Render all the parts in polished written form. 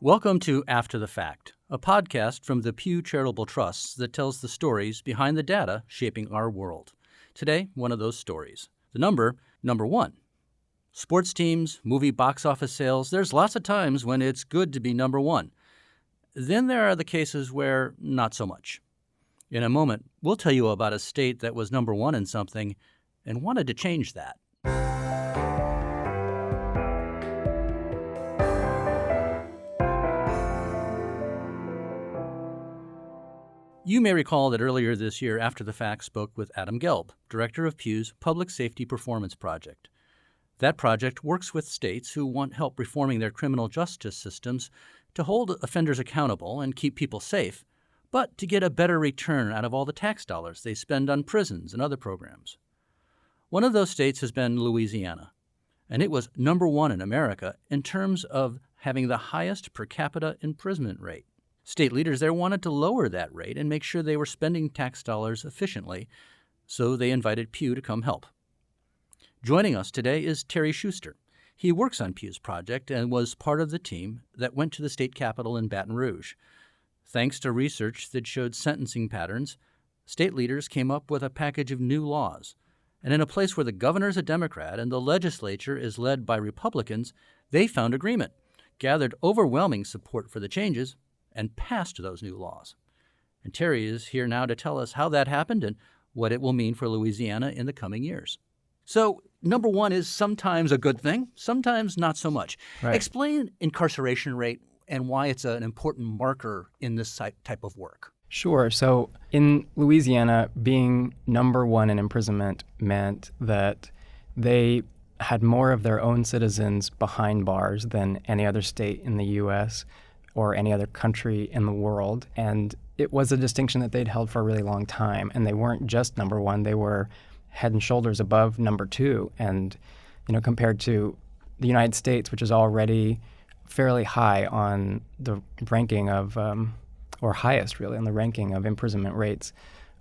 Welcome to After the Fact, a podcast from the Pew Charitable Trusts that tells the stories behind the data shaping our world. Today, one of those stories. The number one. Sports teams, movie box office sales, there's lots of times when it's good to be number one. Then there are the cases where not so much. In a moment, we'll tell you about a state that was number one in something and wanted to change that. You may recall that earlier this year, After the Fact spoke with Adam Gelb, director of Pew's Public Safety Performance Project. That project works with states who want help reforming their criminal justice systems to hold offenders accountable and keep people safe, but to get a better return out of all the tax dollars they spend on prisons and other programs. One of those states has been Louisiana, and it was number one in America in terms of having the highest per capita imprisonment rate. State leaders there wanted to lower that rate and make sure they were spending tax dollars efficiently, so they invited Pew to come help. Joining us today is Terry Schuster. He works on Pew's project and was part of the team that went to the state capitol in Baton Rouge. Thanks to research that showed sentencing patterns, state leaders came up with a package of new laws. And in a place where the governor's a Democrat and the legislature is led by Republicans, they found agreement, gathered overwhelming support for the changes, and passed those new laws. And Terry is here now to tell us how that happened and what it will mean for Louisiana in the coming years. So, number one is sometimes a good thing, sometimes not so much. Right. Explain incarceration rate and why it's an important marker in this type of work. Sure. So in Louisiana, being number one in imprisonment meant that they had more of their own citizens behind bars than any other state in the U.S. or any other country in the world. And it was a distinction that they'd held for a really long time. And they weren't just number one, they were head and shoulders above number two. And, compared to the United States, which is already fairly high on the ranking of, or highest really on the ranking of imprisonment rates,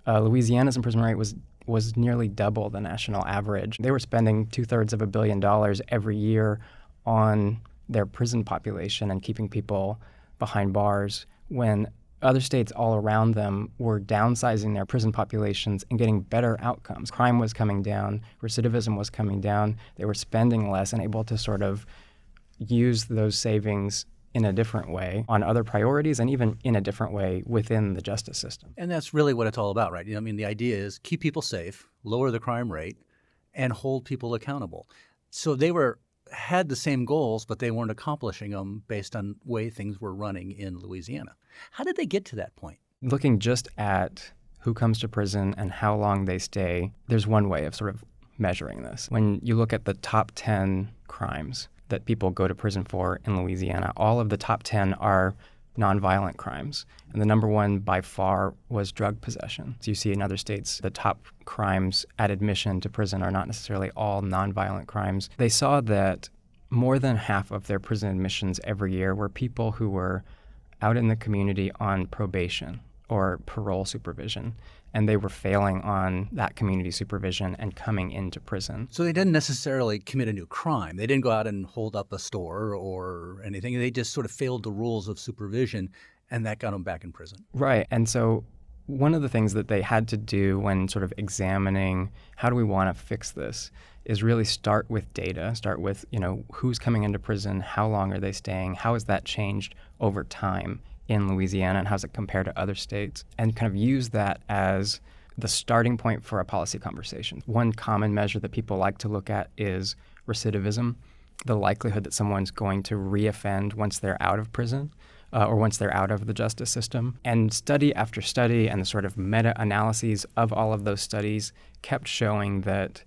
Louisiana's imprisonment rate was nearly double the national average. They were spending $2/3 of $1 billion every year on their prison population and keeping people behind bars when other states all around them were downsizing their prison populations and getting better outcomes. Crime was coming down, recidivism was coming down, they were spending less and able to sort of use those savings in a different way on other priorities and even in a different way within the justice system. And that's really what it's all about, right? The idea is keep people safe, lower the crime rate, and hold people accountable. So they had the same goals, but they weren't accomplishing them based on the way things were running in Louisiana. How did they get to that point? Looking just at who comes to prison and how long they stay, there's one way of sort of measuring this. When you look at the top 10 crimes that people go to prison for in Louisiana, all of the top 10 are nonviolent crimes. And the number one by far was drug possession. So you see in other states, the top crimes at admission to prison are not necessarily all nonviolent crimes. They saw that more than half of their prison admissions every year were people who were out in the community on probation or parole supervision, and they were failing on that community supervision and coming into prison. So they didn't necessarily commit a new crime. They didn't go out and hold up a store or anything. They just sort of failed the rules of supervision, and that got them back in prison. Right. And so one of the things that they had to do when sort of examining how do we want to fix this is really start with data, start with, who's coming into prison, how long are they staying, how has that changed over time in Louisiana, and how does it compare to other states, and kind of use that as the starting point for a policy conversation. One common measure that people like to look at is recidivism, the likelihood that someone's going to reoffend once they're out of prison or once they're out of the justice system. And study after study and the sort of meta-analyses of all of those studies kept showing that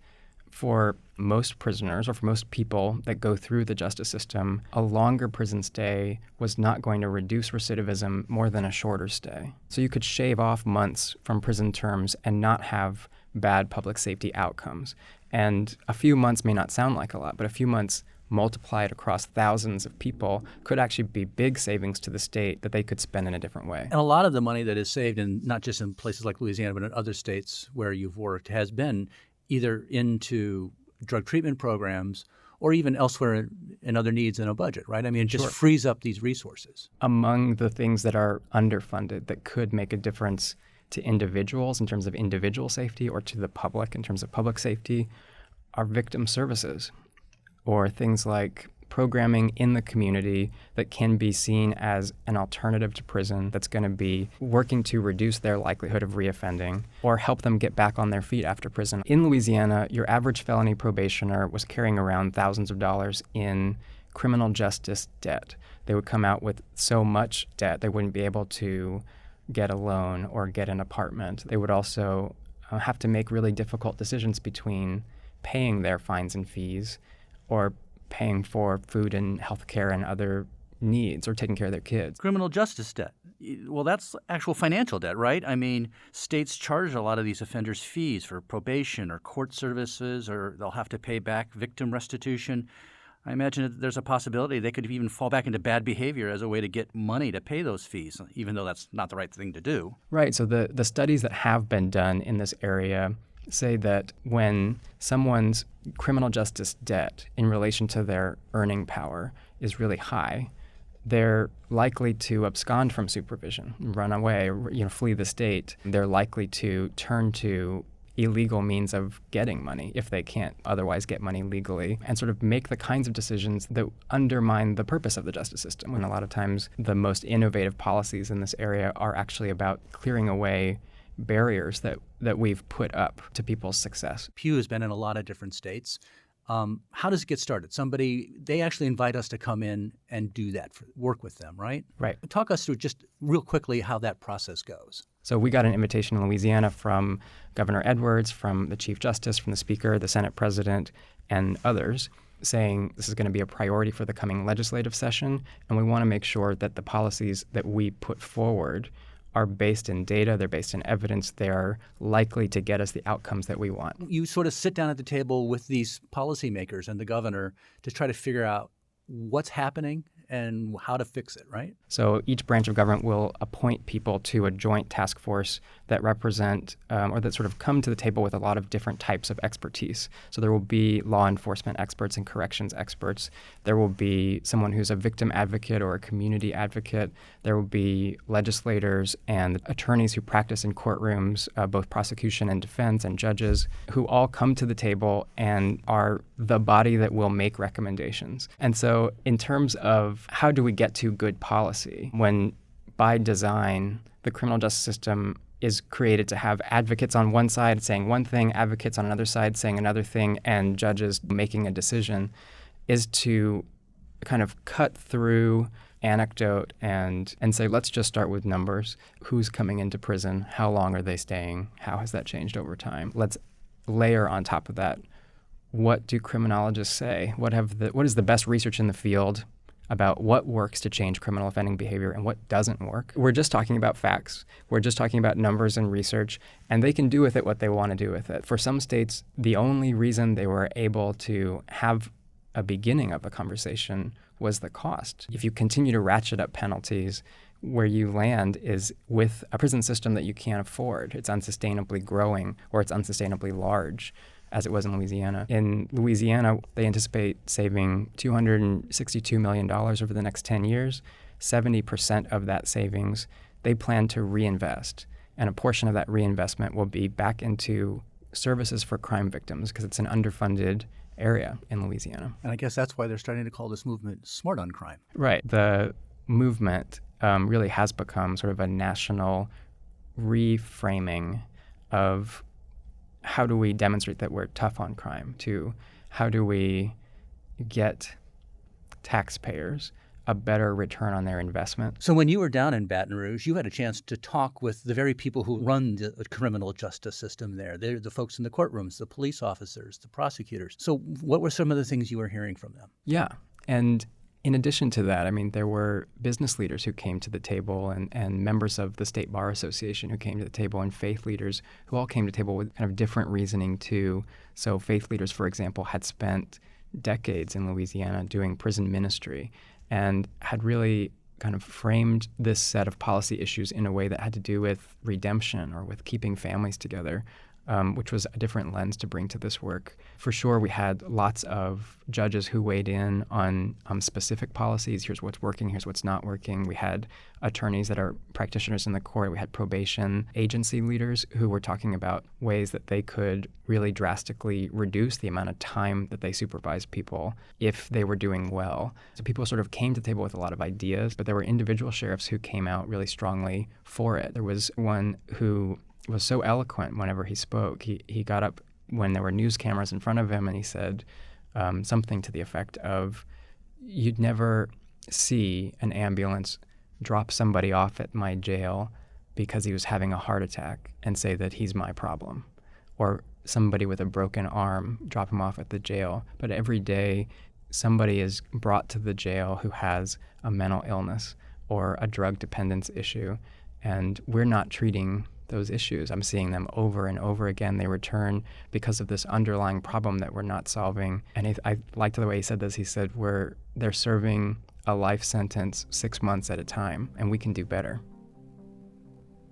for most prisoners or for most people that go through the justice system, a longer prison stay was not going to reduce recidivism more than a shorter stay. So you could shave off months from prison terms and not have bad public safety outcomes. And a few months may not sound like a lot, but a few months multiplied across thousands of people could actually be big savings to the state that they could spend in a different way. And a lot of the money that is saved, and not just in places like Louisiana, but in other states where you've worked, has been either into drug treatment programs or even elsewhere in other needs in a budget, right? I mean, it just frees up these resources. Among the things that are underfunded that could make a difference to individuals in terms of individual safety or to the public in terms of public safety are victim services, or things like programming in the community that can be seen as an alternative to prison that's going to be working to reduce their likelihood of reoffending or help them get back on their feet after prison. In Louisiana, your average felony probationer was carrying around thousands of dollars in criminal justice debt. They would come out with so much debt they wouldn't be able to get a loan or get an apartment. They would also have to make really difficult decisions between paying their fines and fees or paying for food and health care and other needs or taking care of their kids. Criminal justice debt. Well, that's actual financial debt, right? I mean, states charge a lot of these offenders fees for probation or court services, or they'll have to pay back victim restitution. I imagine that there's a possibility they could even fall back into bad behavior as a way to get money to pay those fees, even though that's not the right thing to do. Right. So the studies that have been done in this area say that when someone's criminal justice debt in relation to their earning power is really high, they're likely to abscond from supervision, run away, flee the state. They're likely to turn to illegal means of getting money if they can't otherwise get money legally, and sort of make the kinds of decisions that undermine the purpose of the justice system. And a lot of times the most innovative policies in this area are actually about clearing away barriers that we've put up to people's success. Pew has been in a lot of different states. How does it get started? They actually invite us to come in and do that, work with them, right? Right. Talk us through just real quickly how that process goes. So we got an invitation in Louisiana from Governor Edwards, from the Chief Justice, from the Speaker, the Senate President, and others, saying this is going to be a priority for the coming legislative session, and we want to make sure that the policies that we put forward are based in data, they're based in evidence, they're likely to get us the outcomes that we want. You sort of sit down at the table with these policymakers and the governor to try to figure out what's happening and how to fix it, right? So each branch of government will appoint people to a joint task force that represent or that sort of come to the table with a lot of different types of expertise. So there will be law enforcement experts and corrections experts. There will be someone who's a victim advocate or a community advocate. There will be legislators and attorneys who practice in courtrooms, both prosecution and defense, and judges, who all come to the table and are the body that will make recommendations. And so in terms of how do we get to good policy when by design the criminal justice system is created to have advocates on one side saying one thing, advocates on another side saying another thing, and judges making a decision, is to kind of cut through anecdote and say, let's just start with numbers. Who's coming into prison? How long are they staying? How has that changed over time? Let's layer on top of that, what do criminologists say? What is the best research in the field about what works to change criminal offending behavior and what doesn't work? We're just talking about facts. We're just talking about numbers and research, and they can do with it what they want to do with it. For some states, the only reason they were able to have a beginning of a conversation was the cost. If you continue to ratchet up penalties, where you land is with a prison system that you can't afford. It's unsustainably growing, or it's unsustainably large, as it was in Louisiana. In Louisiana, they anticipate saving $262 million over the next 10 years. 70% of that savings they plan to reinvest, and a portion of that reinvestment will be back into services for crime victims because it's an underfunded area in Louisiana. And I guess that's why they're starting to call this movement Smart on Crime. Right. The movement really has become sort of a national reframing of how do we demonstrate that we're tough on crime, to how do we get taxpayers a better return on their investment. So when you were down in Baton Rouge, you had a chance to talk with the very people who run the criminal justice system there. They're the folks in the courtrooms, the police officers, the prosecutors. So what were some of the things you were hearing from them? Yeah. And in addition to that, I mean, there were business leaders who came to the table and members of the State Bar Association who came to the table, and faith leaders who all came to the table with kind of different reasoning too. So faith leaders, for example, had spent decades in Louisiana doing prison ministry and had really kind of framed this set of policy issues in a way that had to do with redemption or with keeping families together. which was a different lens to bring to this work. For sure, we had lots of judges who weighed in on specific policies. Here's what's working, here's what's not working. We had attorneys that are practitioners in the court. We had probation agency leaders who were talking about ways that they could really drastically reduce the amount of time that they supervise people if they were doing well. So people sort of came to the table with a lot of ideas, but there were individual sheriffs who came out really strongly for it. There was one who was so eloquent whenever he spoke. He got up when there were news cameras in front of him and he said something to the effect of, "You'd never see an ambulance drop somebody off at my jail because he was having a heart attack and say that he's my problem, or somebody with a broken arm drop him off at the jail. But every day somebody is brought to the jail who has a mental illness or a drug dependence issue, and we're not treating those issues. I'm seeing them over and over again. They return because of this underlying problem that we're not solving." And I liked the way he said this. He said, they're serving a life sentence 6 months at a time, and we can do better.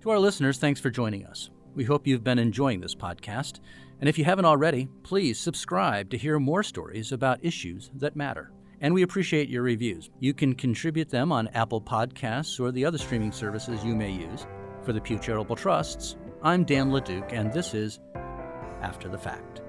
To our listeners, thanks for joining us. We hope you've been enjoying this podcast. And if you haven't already, please subscribe to hear more stories about issues that matter. And we appreciate your reviews. You can contribute them on Apple Podcasts or the other streaming services you may use. For the Pew Charitable Trusts, I'm Dan LeDuc, and this is After the Fact.